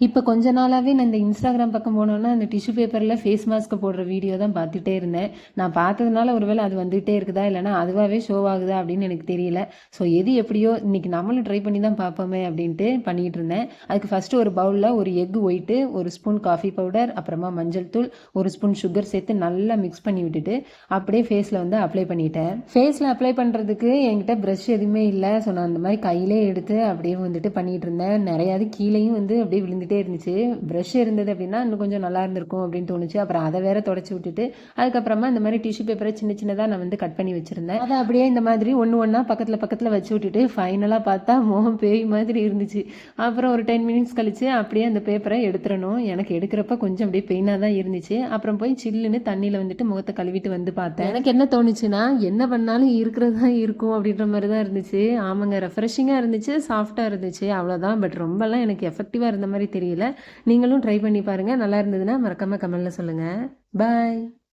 இப்போ கொஞ்ச நாளாவே நான் இந்த இன்ஸ்டாகிராம் பக்கம் போனோன்னா, அந்த டிஷ்யூ பேப்பர்ல ஃபேஸ் மாஸ்க் போடுற வீடியோ தான் பார்த்துட்டே இருந்தேன். நான் பார்த்ததுனால ஒருவேளை அது வந்துகிட்டே இருக்குதா, இல்லைனா அதுவாவே ஷோ ஆகுதா அப்படின்னு எனக்கு தெரியல. ஸோ எது எப்படியோ இன்னைக்கு நம்மளும் ட்ரை பண்ணி தான் பார்ப்போமே அப்படின்ட்டு பண்ணிட்டு இருந்தேன். அதுக்கு ஃபர்ஸ்ட் ஒரு பவுல்ல ஒரு எக் ஒயிட்டு, ஒரு ஸ்பூன் காஃபி பவுடர், அப்புறமா மஞ்சள் தூள், ஒரு ஸ்பூன் சுகர் சேர்த்து நல்லா மிக்ஸ் பண்ணி விட்டுட்டு அப்படியே ஃபேஸ்ல வந்து அப்ளை பண்ணிட்டேன். ஃபேஸ்ல அப்ளை பண்றதுக்கு என்கிட்ட ப்ரஷ் எதுவுமே இல்லை. ஸோ நான் அந்த மாதிரி கையிலே எடுத்து அப்படியே வந்துட்டு பண்ணிட்டு இருந்தேன். நிறையாவது கீழேயும் வந்து அப்படியே விழுந்துட்டே இருந்துச்சு. ப்ரஷ் இருந்தது அப்படின்னா இன்னும் கொஞ்சம் நல்லா இருந்திருக்கும் அப்படின்னு தோணுச்சு. அப்புறம் அதை வேற தொடச்சி விட்டுட்டு அதுக்கப்புறமா இந்த மாதிரி டிஷ்யூ பேப்பரை சின்ன சின்னதாக நான் வந்து கட் பண்ணி வச்சிருந்தேன். அதை அப்படியே இந்த மாதிரி ஒன்று ஒன்றா பக்கத்தில் வச்சு விட்டுட்டு ஃபைனலாக பார்த்தா முகம் பேய் மாதிரி இருந்துச்சு. அப்புறம் ஒரு 10 மினிட்ஸ் கழிச்சு அப்படியே அந்த பேப்பரை எடுத்துடணும். எனக்கு எடுக்கிறப்ப கொஞ்சம் அப்படியே பெயினாக தான் இருந்துச்சு. அப்புறம் போய் சில்லுன்னு தண்ணியில் வந்துட்டு முகத்தை கழுவிட்டு வந்து பார்த்தேன். எனக்கு என்ன தோணுச்சுன்னா, என்ன பண்ணாலும் இருக்கிறது தான் இருக்கும் அப்படின்ற மாதிரி தான் இருந்துச்சு. ஆமாங்க, ரெஃப்ரெஷிங்காக இருந்துச்சு, சாஃப்டாக இருந்துச்சு, அவ்வளோதான். பட் ரொம்பலாம் எனக்கு எஃபெக்டிவாக இருந்த மாதிரி தெரியல. நீங்களும் ட்ரை பண்ணி பாருங்கள். நல்லா இருந்ததுன்னா மறக்காமல் கமெண்ட்டில் சொல்லுங்கள். பாய்.